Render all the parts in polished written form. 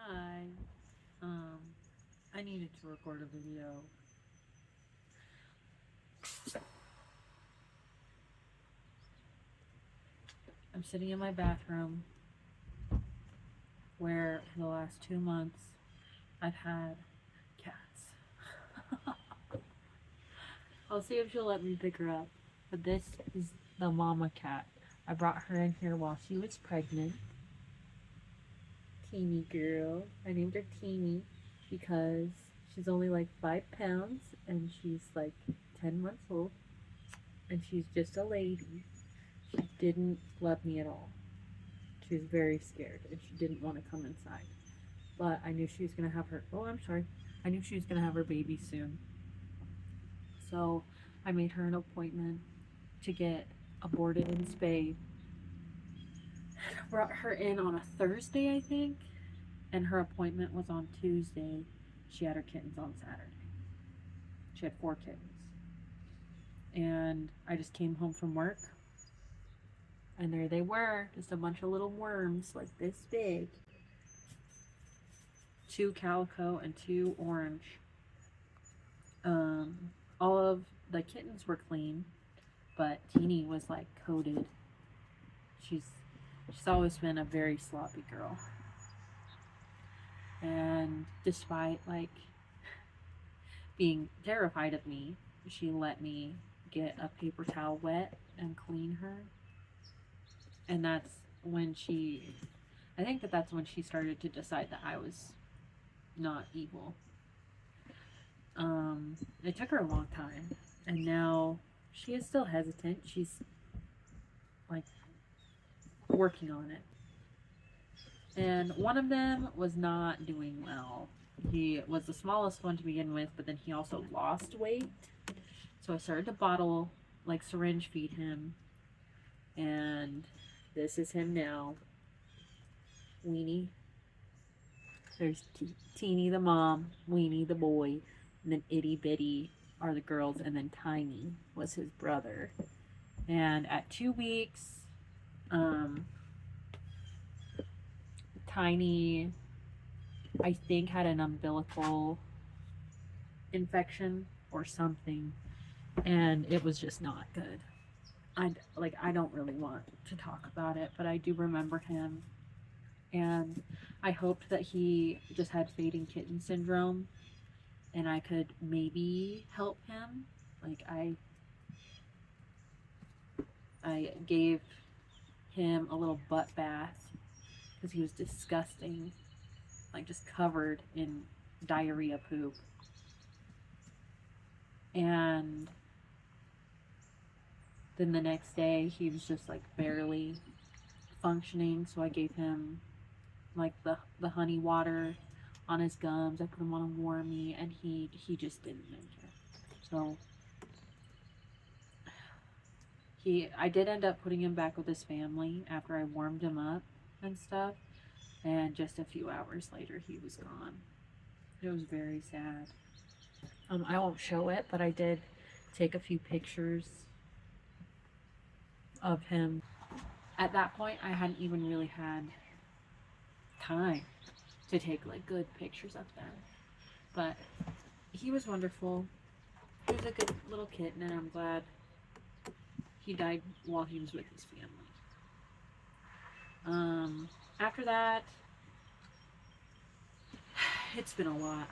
Hi. Um, I needed to record a video. I'm sitting in my bathroom where for the last 2 months I've had cats. I'll see if she'll let me pick her up. But this is the mama cat. I brought her in here while she was pregnant. Teeny girl. I named her Teeny because she's only like 5 pounds and she's like 10 months old. And she's just a lady. She didn't love me at all. She was very scared and she didn't want to come inside. But I knew she was going to have her. Oh, I'm sorry. I knew she was going to have her baby soon. So I made her an appointment to get aborted and spayed. I brought her in on a Thursday, I think, and her appointment was on Tuesday. She had her kittens on Saturday. She had 4 kittens. And I just came home from work, and there they were, just a bunch of little worms like this big. 2 calico and 2 orange. All of the kittens were clean, but Teeny was like coated. She's always been a very sloppy girl. And despite like being terrified of me, she let me get a paper towel wet and clean her. And that's when I think that's when she started to decide that I was not evil. It took her a long time, and now she is still hesitant. She's like working on it. And one of them was not doing well. He was the smallest one to begin with, but then he also lost weight. So I started to bottle, like syringe feed him. And this is him now. Weenie. There's Teeny the mom, Weenie the boy, and then Itty Bitty are the girls, and then Tiny was his brother. And at 2 weeks, Tiny, I think, had an umbilical infection or something, and it was just not good. I don't really want to talk about it, but I do remember him, and I hoped that he just had fading kitten syndrome and I could maybe help him. Like I gave him a little butt bath because he was disgusting, like just covered in diarrhea poop. And then the next day he was just like barely functioning, so I gave him like the honey water on his gums. I put him on a warmie, and he just didn't make it. So I did end up putting him back with his family after I warmed him up and stuff, and just a few hours later he was gone. It was very sad. I won't show it, but I did take a few pictures of him. At that point I hadn't even really had time to take like good pictures of them, but he was wonderful. He was a good little kitten, and I'm glad he died while he was with his family. After that, it's been a lot.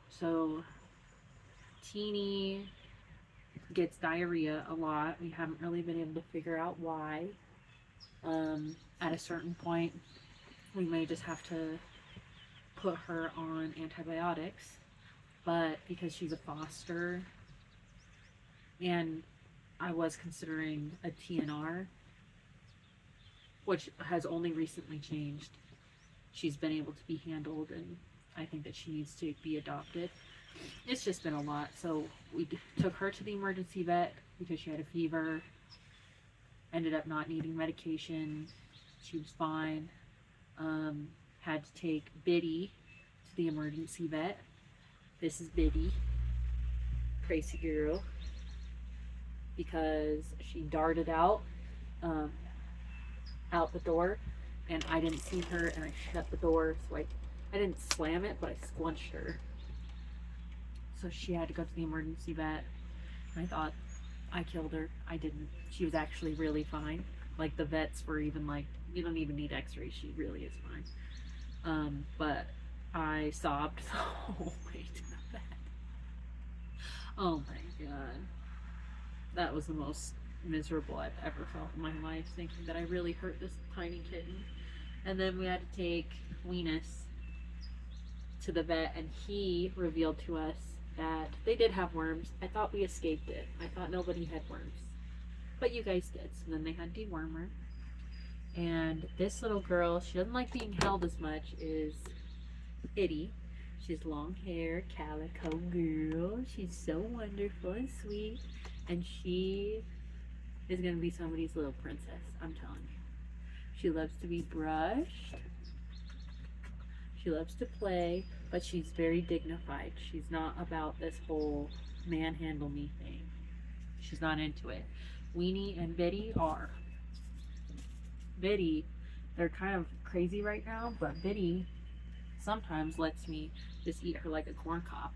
So Teeny gets diarrhea a lot. We haven't really been able to figure out why. At a certain point we may just have to put her on antibiotics, but because she's a foster and I was considering a TNR, which has only recently changed, she's been able to be handled, and I think that she needs to be adopted. It's just been a lot. So we took her to the emergency vet because she had a fever, ended up not needing medication. She was fine. Had to take Biddy to the emergency vet. This is Biddy, crazy girl, because she darted out the door, and I didn't see her, and I shut the door, so I I didn't slam it, but I squunched her. So she had to go to the emergency vet. I thought I killed her. I didn't. She was actually really fine. Like the vets were even like, you don't even need x-rays. She really is fine. But I sobbed the whole way to the vet. Oh my god. That was the most miserable I've ever felt in my life, thinking that I really hurt this tiny kitten. And then we had to take Weenus to the vet, and he revealed to us that they did have worms. I thought we escaped it. I thought nobody had worms. But you guys did. So then they had to deworm her. And this little girl, she doesn't like being held as much, is Itty. She's long hair, calico girl. She's so wonderful and sweet. And she is going to be somebody's little princess, I'm telling you. She loves to be brushed. She loves to play, but she's very dignified. She's not about this whole manhandle me thing. She's not into it. Weenie and Biddy are. Biddy, they're kind of crazy right now, but Biddy sometimes lets me just eat her like a corn cob.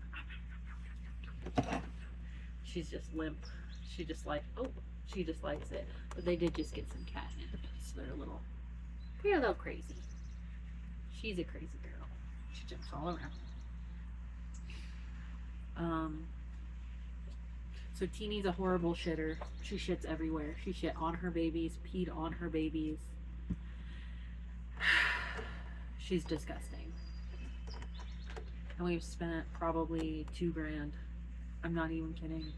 She's just limp. She just like, oh, she just likes it. But they did just get some catnip, so they're a little crazy. She's a crazy girl. She jumps all around. So Teeny's a horrible shitter. She shits everywhere. She shit on her babies, peed on her babies. She's disgusting. And we've spent probably $2,000. I'm not even kidding.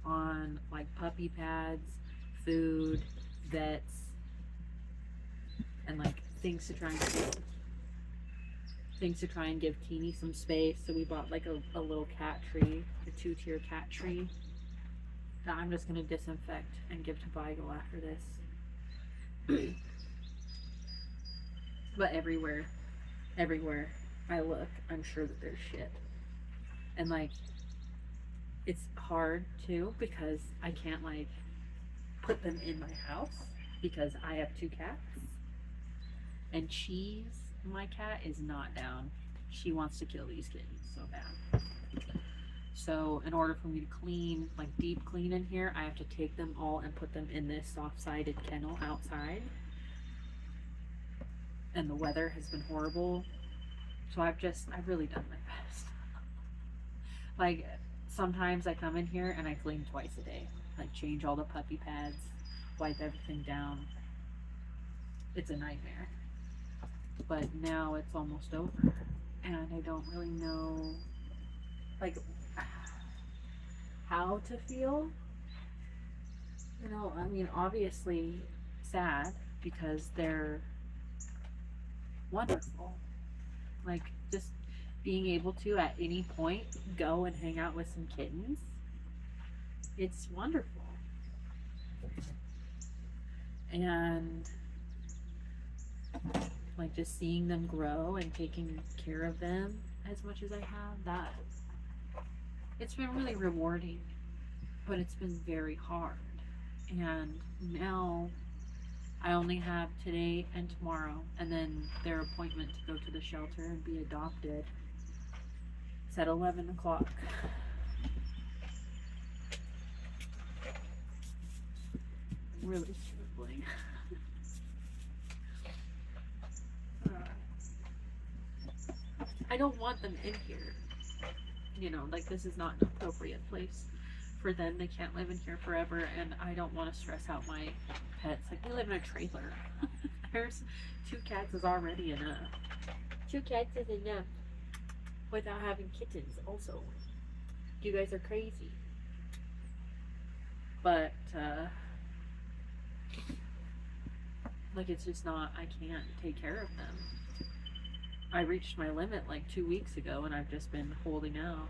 On like puppy pads, food, vets, and like things to try and give Teeny some space. So we bought like a little cat tree, a 2-tier cat tree that I'm just gonna disinfect and give to Beigel after this. But everywhere I look, I'm sure that there's shit. And like, it's hard too because I can't like put them in my house because I have 2 cats. And Cheese, my cat, is not down. She wants to kill these kittens so bad. So in order for me to clean, like deep clean in here, I have to take them all and put them in this soft-sided kennel outside. And the weather has been horrible. So I've really done my best. Like, sometimes I come in here and I clean twice a day. Like, change all the puppy pads, wipe everything down. It's a nightmare. But now it's almost over. And I don't really know, like, how to feel. You know, I mean, obviously sad because they're wonderful. Like, just being able to at any point go and hang out with some kittens, it's wonderful. And like just seeing them grow and taking care of them as much as I have, that it's been really rewarding, but it's been very hard. And now I only have today and tomorrow, and then their appointment to go to the shelter and be adopted. It's at 11 o'clock. I'm really struggling. I don't want them in here. You know, like this is not an appropriate place for them. They can't live in here forever, and I don't want to stress out my pets. Like, we live in a trailer. There's 2 cats is already enough. 2 cats is enough without having kittens also. You guys are crazy. But like, it's just not, I can't take care of them. I reached my limit like 2 weeks ago, and I've just been holding out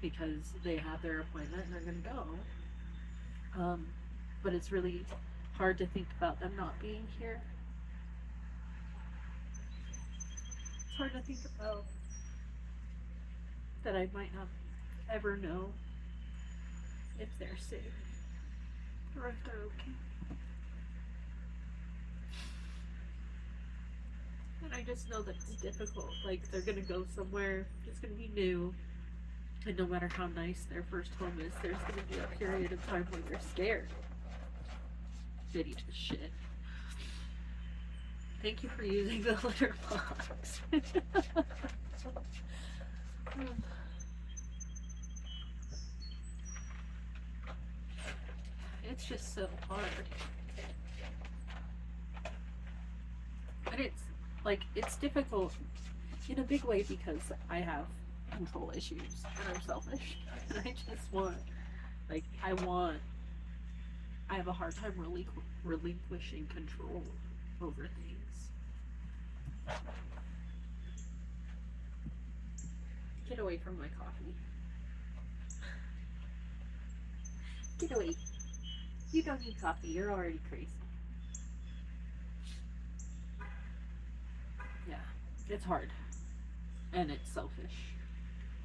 because they have their appointment and they're gonna go. But it's really hard to think about them not being here. It's hard to think about that I might not ever know if they're safe or if they're okay. I just know that it's difficult. Like, they're gonna go somewhere, it's gonna be new, and no matter how nice their first home is, there's gonna be a period of time when they're scared. Shitty to shit. Thank you for using the litter box. It's just so hard. And it's like, it's difficult in a big way because I have control issues and I'm selfish. And I just want, like, I have a hard time relinquishing control over things. Get away from my coffee. Get away. You don't need coffee. You're already crazy. Yeah, it's hard. And it's selfish.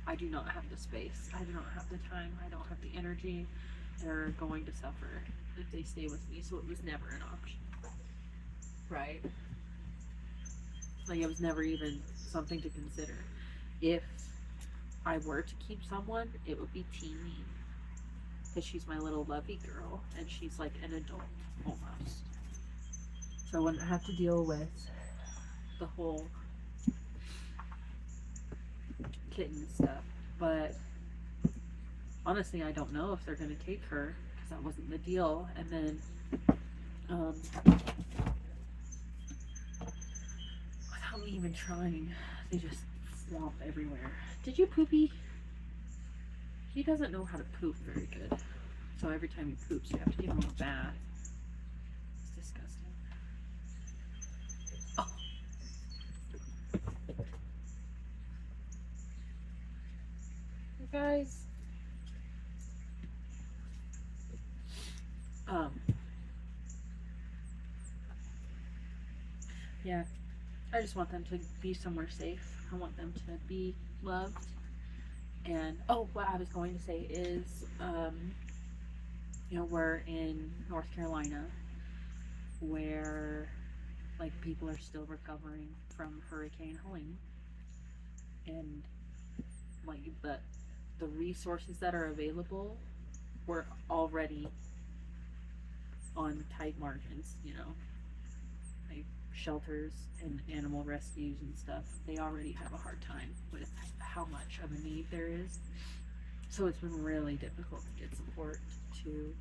I do not have the space. I do not have the time. I don't have the energy. They're going to suffer if they stay with me, so it was never an option. Right? Like, it was never even something to consider. If I were to keep someone, it would be Teeny. Because she's my little lovey girl, and she's like an adult, almost. So I wouldn't have to deal with the whole kitten stuff. But honestly, I don't know if they're going to take her, because that wasn't the deal. And then, without me even trying, they just flop everywhere. Did you poopy? He doesn't know how to poop very good. So every time he poops, you have to give him a bath. It's disgusting. Oh. You guys. Yeah. I just want them to be somewhere safe. I want them to be loved. And, oh, what I was going to say is, you know, we're in North Carolina where, like, people are still recovering from Hurricane Helene. And, like, the resources that are available were already on tight margins, you know. Like, shelters and animal rescues and stuff, they already have a hard time with how much of a need there is. So it's been really difficult to get support too.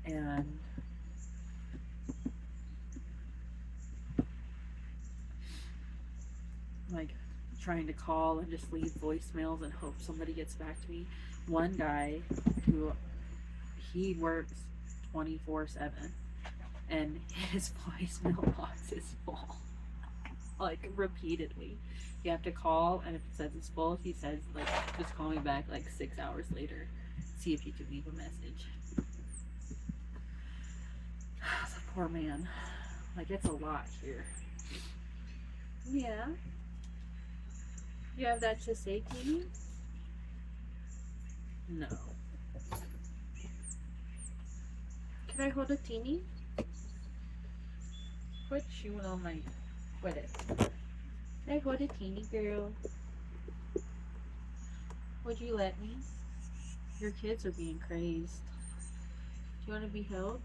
And like trying to call and just leave voicemails and hope somebody gets back to me. One guy who he works 24/7 and his voicemail box is full, like repeatedly. You have to call, and if it says it's full, he says, like, just call me back like 6 hours later, see if you can leave a message. The poor man. Like, it's a lot here. Yeah. You have that to say to me? No. Can I hold a teeny? Quit chewing on my... Quit it. Can I hold a teeny, girl? Would you let me? Your kids are being crazed. Do you want to be held?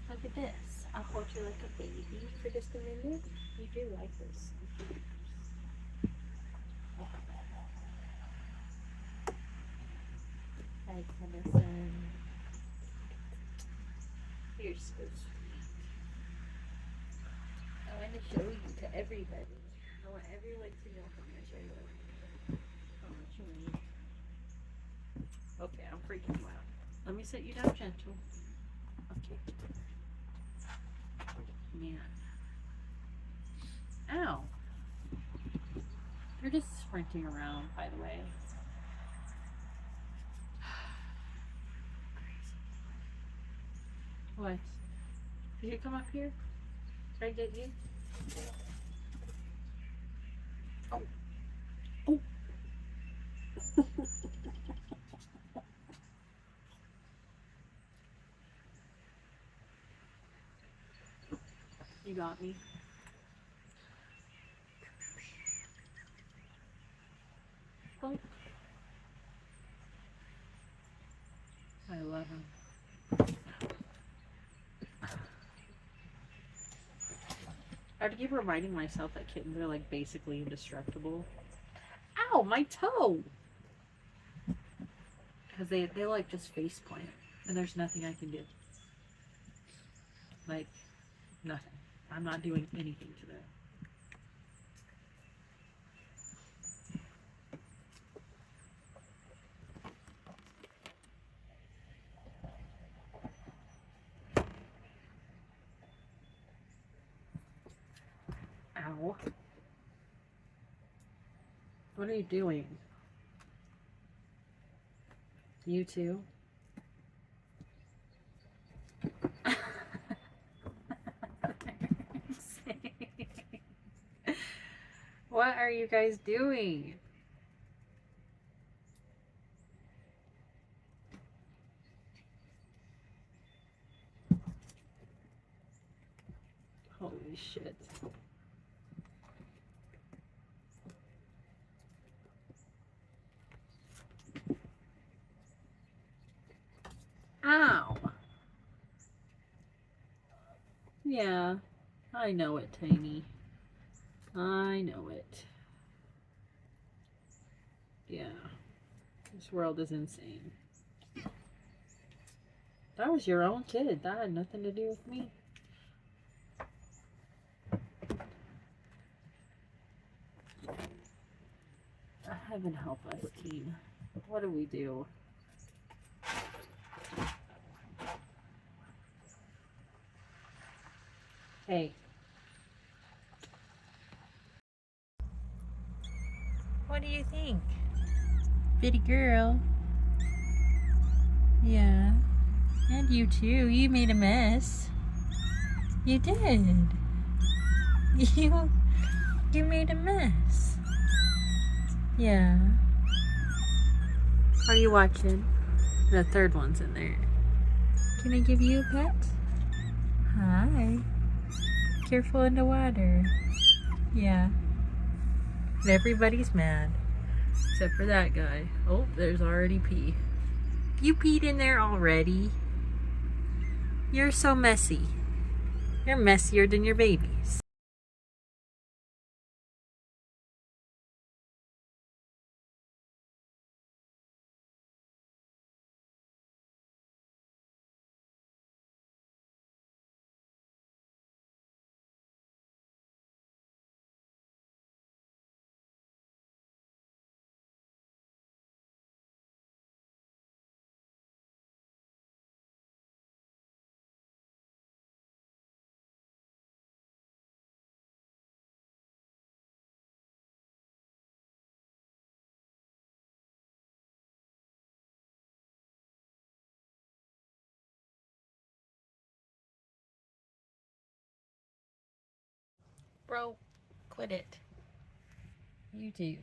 Look at this. I'll hold you like a baby for just a minute. You do like this. Hi, Tennyson. You're so sweet. I want to show you to everybody. I want everyone to know how much I love you. How much you need. Okay, I'm freaking you out. Let me sit you down gentle. Okay. Man. Ow. You're just sprinting around, by the way. What? Did you come up here? Did I get you? Oh. Oh. You got me. Oh. I love him. I have to keep reminding myself that kittens are like basically indestructible. Ow, my toe! Because they like just face plant. And there's nothing I can do. Like, nothing. I'm not doing anything to them. Ow. What are you doing? You too? What are you guys doing? Holy shit. Ow. Yeah, I know it, Tiny. I know it. Yeah. This world is insane. That was your own kid. That had nothing to do with me. Heaven help us, team. What do we do? Hey. What do you think? Bitty girl. Yeah. And you too. You made a mess. You did. You made a mess. Yeah. Are you watching? The third one's in there. Can I give you a pet? Hi. Careful in the water. Yeah. And everybody's mad. Except for that guy. Oh, there's already pee. You peed in there already? You're so messy. You're messier than your babies. Bro, quit it. You do.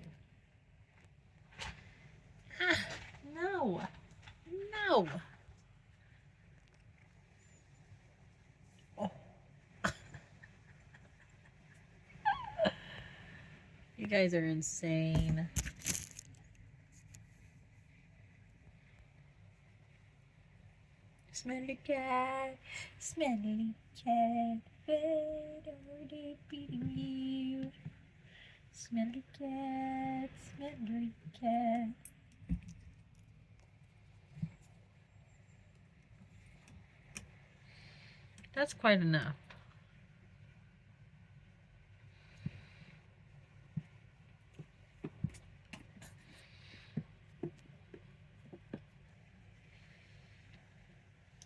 Ah, no. No. Oh. You guys are insane. Smelly cat, smelly cat, fed already beating you. Smelly cat, smelly cat. That's quite enough.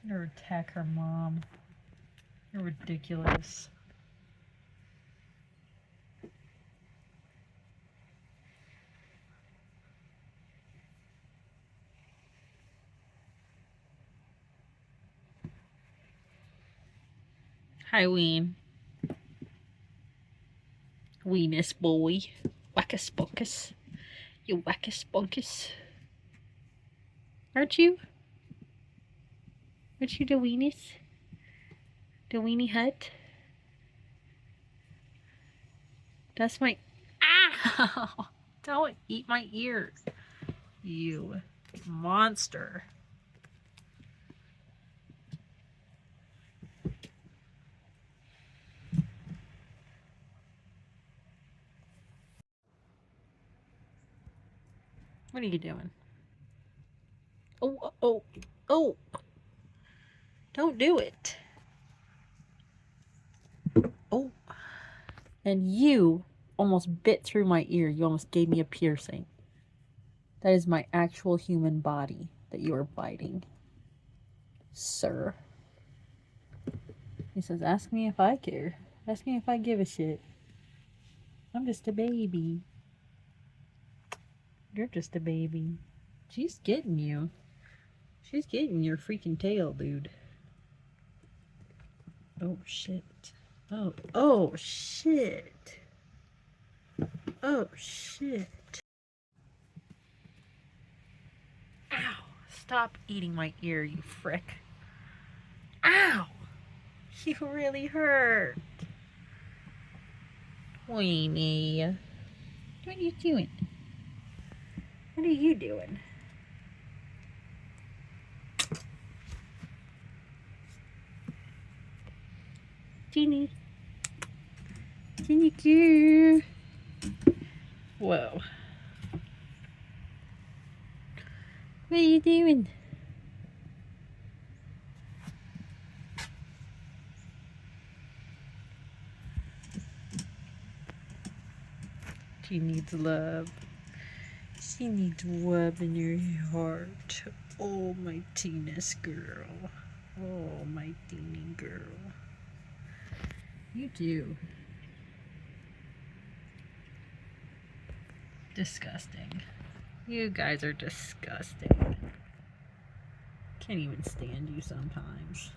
You're attack her mom. You're ridiculous. Hi, Ween. Weenus boy. Wackus bunkus. You wackus bunkus. Aren't you? Aren't you the Weenus? The Weenie Hut? That's my... Ow! Don't eat my ear, you monster. What are you doing? Oh, oh, oh. Don't do it. Oh. And you almost bit through my ear. You almost gave me a piercing. That is my actual human body that you are biting, sir. He says, ask me if I care. Ask me if I give a shit. I'm just a baby. You're just a baby. She's getting you. She's getting your freaking tail, dude. Oh, shit. Oh, shit. Oh, shit. Ow. Stop eating my ear, you frick. Ow. You really hurt. Weenie. What are you doing? What are you doing? Teeny. Teeny coo. Whoa. What are you doing? She needs love. She needs love in her heart. Oh, my teenage girl. Oh, my teeny girl. You do. Disgusting. You guys are disgusting. Can't even stand you sometimes.